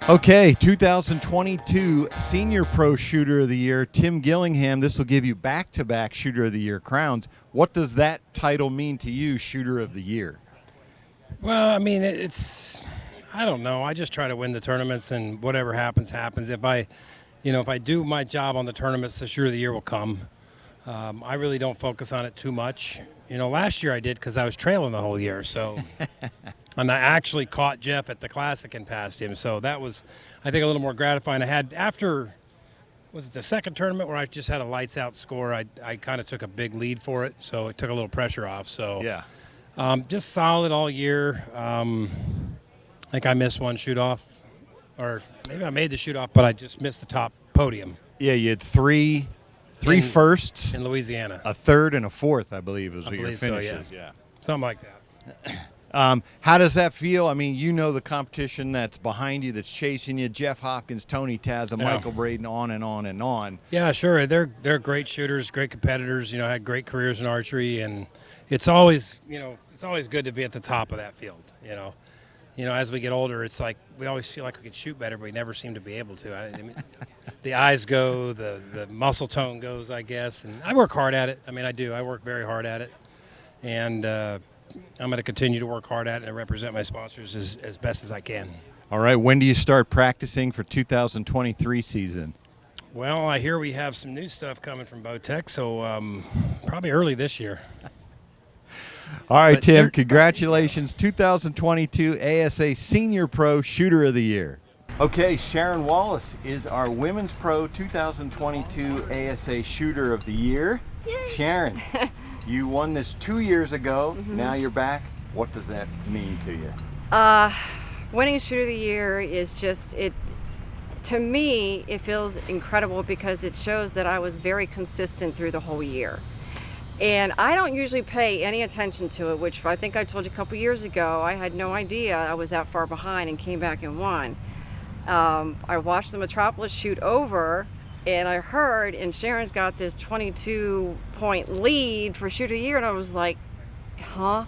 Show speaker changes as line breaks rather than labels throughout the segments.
Okay, 2022 Senior Pro Shooter of the Year, Tim Gillingham. This will give you back-to-back Shooter of the Year crowns. What does that title mean to you, Shooter of the Year?
Well, I mean, I don't know. I just try to win the tournaments, and whatever happens, happens. If I do my job on the tournaments, the Shooter of the Year will come. I really don't focus on it too much. Last year I did because I was trailing the whole year, so. And I actually caught Jeff at the Classic and passed him. So that was, I think, a little more gratifying. I had, was it the second tournament where I just had a lights-out score, I kind of took a big lead for it, so it took a little pressure off. So
yeah,
just solid all year. I think I missed one shoot-off, or maybe I made the shoot-off, but I just missed the top podium.
Yeah, you had three firsts.
In Louisiana.
A third and a fourth, I believe, was your finishes.
So, yeah. Something like that.
How does that feel? I mean, the competition that's behind you, that's chasing you, Jeff Hopkins, Tony Taz, and Michael Braden, on and on and on.
Yeah, sure. They're great shooters, great competitors, had great careers in archery, and it's always good to be at the top of that field, As we get older, it's like we always feel like we could shoot better, but we never seem to be able to. I mean, the eyes go, the muscle tone goes, I guess, and I work hard at it. I mean, I do. I work very hard at it, and I'm going to continue to work hard at it and represent my sponsors as best as I can.
All right. When do you start practicing for 2023 season?
Well, I hear we have some new stuff coming from Bowtech, so probably early this year.
All right, Tim, congratulations. 2022 ASA Senior Pro Shooter of the Year. Okay, Sharon Wallace is our Women's Pro 2022 ASA Shooter of the Year.
Yay.
Sharon. You won this 2 years ago. Now you're back. What does that mean to you?
Winning Shooter of the Year is just, to me, it feels incredible because it shows that I was very consistent through the whole year. And I don't usually pay any attention to it, which I think I told you a couple years ago. I had no idea I was that far behind and came back and won. I watched the Metropolis shoot over, and I heard, and Sharon's got this 22-point lead for Shooter of the Year, and I was like, huh?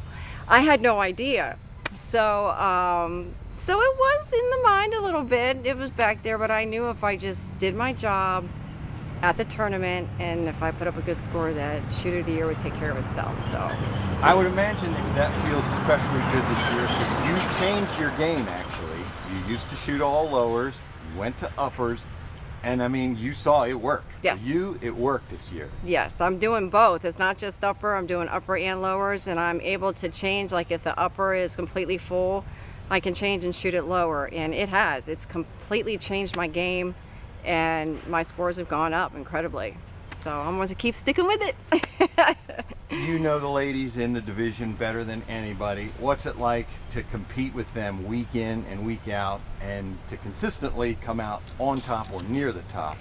I had no idea. So it was in the mind a little bit. It was back there, but I knew if I just did my job at the tournament, and if I put up a good score, that Shooter of the Year would take care of itself. So
I would imagine that feels especially good this year because you changed your game, actually. You used to shoot all lowers, you went to uppers, and I mean, you saw it work.
Yes.
For you, it worked this year.
yes, I'm doing both. It's not just upper, I'm doing upper and lowers, and I'm able to change, like if the upper is completely full, I can change and shoot it lower, and it has. It's completely changed my game, and my scores have gone up incredibly. So I'm going to keep sticking with it.
You know the ladies in the division better than anybody. What's it like to compete with them week in and week out and to consistently come out on top or near the top?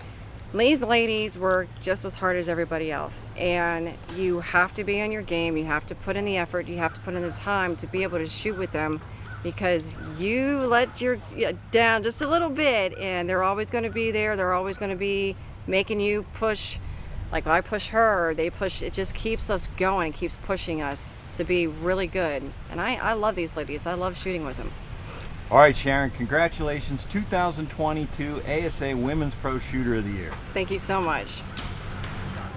These ladies work just as hard as everybody else, and you have to be on your game. You have to put in the effort. You have to put in the time to be able to shoot with them, because you let your down just a little bit, and they're always going to be there. They're always going to be making you push. Like I push her, they push. It just keeps us going. It keeps pushing us to be really good. And I love these ladies. I love shooting with them.
All right, Sharon, congratulations. 2022 ASA Women's Pro Shooter of the Year.
Thank you so much.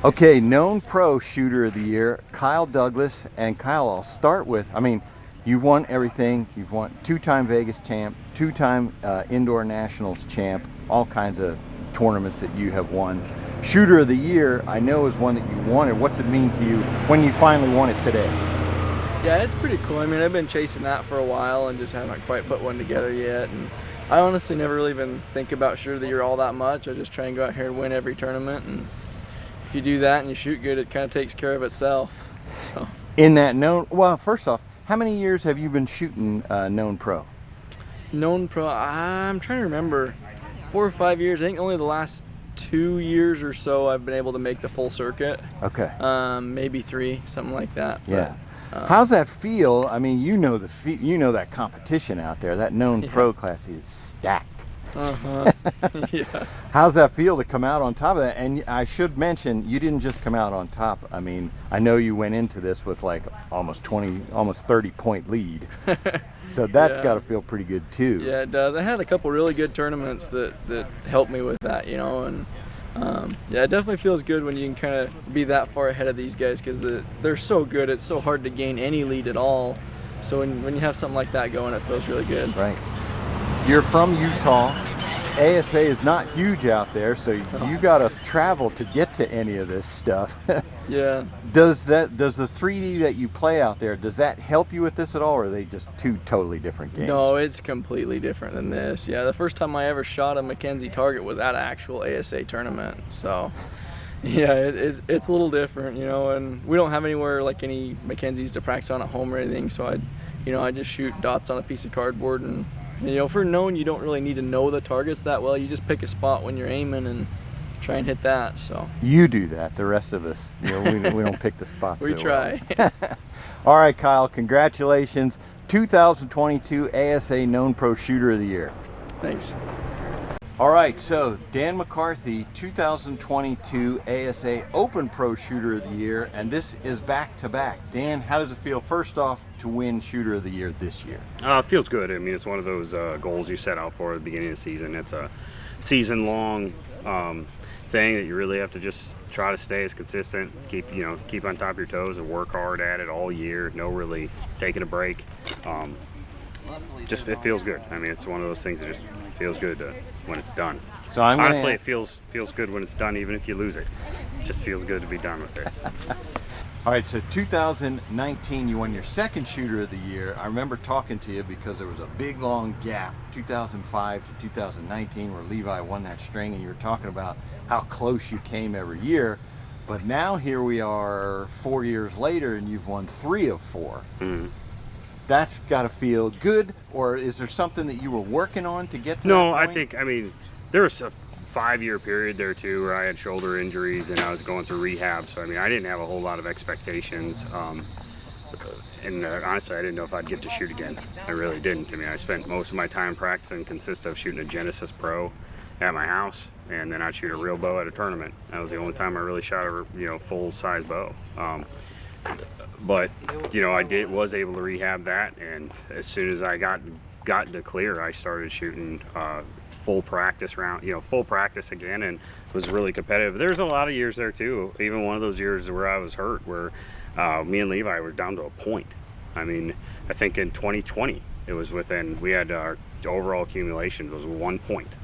Okay, known pro shooter of the year, Kyle Douglas. And Kyle, I'll start with, you've won everything. You've won two-time Vegas champ, two-time Indoor Nationals champ, all kinds of tournaments that you have won. Shooter of the Year, I know, is one that you wanted. What's it mean to you when you finally won it today?
Yeah, it's pretty cool. I mean, I've been chasing that for a while and just haven't quite put one together yet. And I honestly never really even think about Shooter of the Year all that much. I just try and go out here and win every tournament. And if you do that and you shoot good, it kind of takes care of itself. So.
In that known, well, first off, how many years have you been shooting known pro?
Known pro, I'm trying to remember. 4 or 5 years. I think only the last 2 years or so I've been able to make the full circuit.
Okay.
Maybe 3, something like that.
Yeah. But, how's that feel? I mean, you know that competition out there. That known pro class is stacked.
Yeah.
How's that feel to come out on top of that? And I should mention, you didn't just come out on top. I mean, I know you went into this with like almost 30-point lead. So that's
Yeah.
got to feel pretty good too.
Yeah, it does. I had a couple really good tournaments that helped me with that, you know, and yeah, it definitely feels good when you can kind of be that far ahead of these guys because they're so good. It's so hard to gain any lead at all. So when you have something like that going, it feels really good.
Right. You're from Utah. ASA is not huge out there, so you got to travel to get to any of this stuff.
Yeah.
Does the 3D that you play out there, does that help you with this at all, or are they just two totally different games?
No, it's completely different than this. Yeah, the first time I ever shot a Mackenzie target was at an actual ASA tournament. So, yeah, it's a little different, you know. And we don't have anywhere like any Mackenzies to practice on at home or anything. So I just shoot dots on a piece of cardboard, and you know, for known, you don't really need to know the targets that well. You just pick a spot when you're aiming and try and hit that. So
you do that. The rest of us, you know, we don't pick the spots.
we
so
try.
well. All right, Kyle, congratulations. 2022 ASA Known Pro Shooter of the Year.
Thanks.
All right, so Dan McCarthy, 2022 ASA Open Pro Shooter of the Year, and this is back-to-back. Dan, how does it feel, first off, to win Shooter of the Year this year?
It feels good. I mean, it's one of those goals you set out for at the beginning of the season. It's a season-long thing that you really have to just try to stay as consistent, keep on top of your toes and work hard at it all year. No really taking a break. Just it feels good. I mean, it's one of those things that just feels good when it's done.
So I'm gonna
honestly,
ask,
it feels good when it's done, even if you lose it. It just feels good to be done with it.
all right, so 2019, you won your second Shooter of the Year. I remember talking to you because there was a big, long gap, 2005 to 2019, where Levi won that string, and you were talking about how close you came every year. But now here we are 4 years later, and you've won 3 of 4.
Mm-hmm.
That's got to feel good, or is there something that you were working on to get to
No,
that
I
point?
think, I mean, there was a 5-year period there too where I had shoulder injuries and I was going through rehab. So, I mean, I didn't have a whole lot of expectations. And honestly, I didn't know if I'd get to shoot again. I really didn't. I mean, I spent most of my time practicing consist of shooting a Genesis Pro at my house, and then I'd shoot a real bow at a tournament. That was the only time I really shot a full-size bow. But I was able to rehab that, and as soon as I got to clear, I started shooting full practice again, and was really competitive. There's a lot of years there too. Even one of those years where I was hurt, where me and Levi were down to a point. I mean, I think in 2020 it was we had our overall accumulation was 1 point,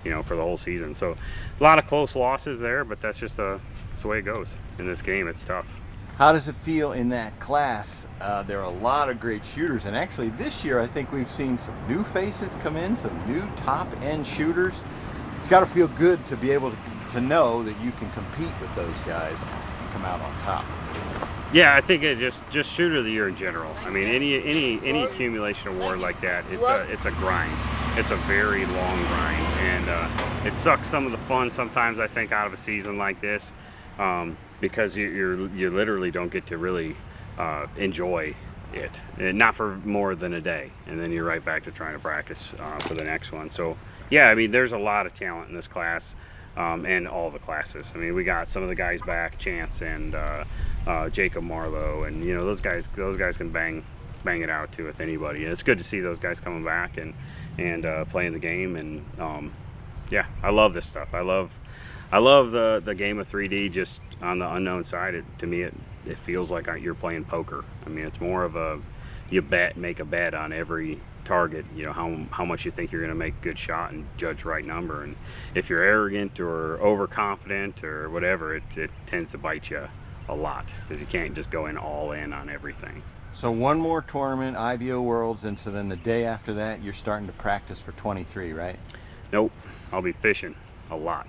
for the whole season. So a lot of close losses there, but that's just that's the way it goes in this game. It's tough.
How does it feel in that class? There are a lot of great shooters, and actually this year I think we've seen some new faces come in, some new top-end shooters. It's got to feel good to be able to know that you can compete with those guys and come out on top.
Yeah, I think it just Shooter of the Year in general. I mean, any accumulation award like that, it's a grind. It's a very long grind, and it sucks some of the fun sometimes, I think, out of a season like this. Because you literally don't get to really enjoy it, and not for more than a day, and then you're right back to trying to practice for the next one. So yeah, I mean, there's a lot of talent in this class, and all the classes. I mean, we got some of the guys back, Chance and Jacob Marlowe, and those guys can bang it out too with anybody. And it's good to see those guys coming back and playing the game. And yeah, I love this stuff. I love the game of 3D. Just on the unknown side, to me it feels like you're playing poker. I mean, it's more of make a bet on every target, how much you think you're going to make a good shot and judge right number. And if you're arrogant or overconfident or whatever, it tends to bite you a lot, because you can't just go in all in on everything.
So one more tournament, IBO Worlds, and so then the day after that you're starting to practice for 23, right?
Nope, I'll be fishing a lot.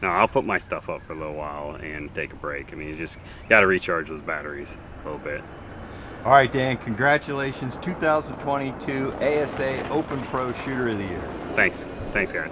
No, I'll put my stuff up for a little while and take a break. I mean, you just got to recharge those batteries a little bit.
All right, Dan, congratulations, 2022 ASA Open Pro Shooter of the Year.
Thanks guys.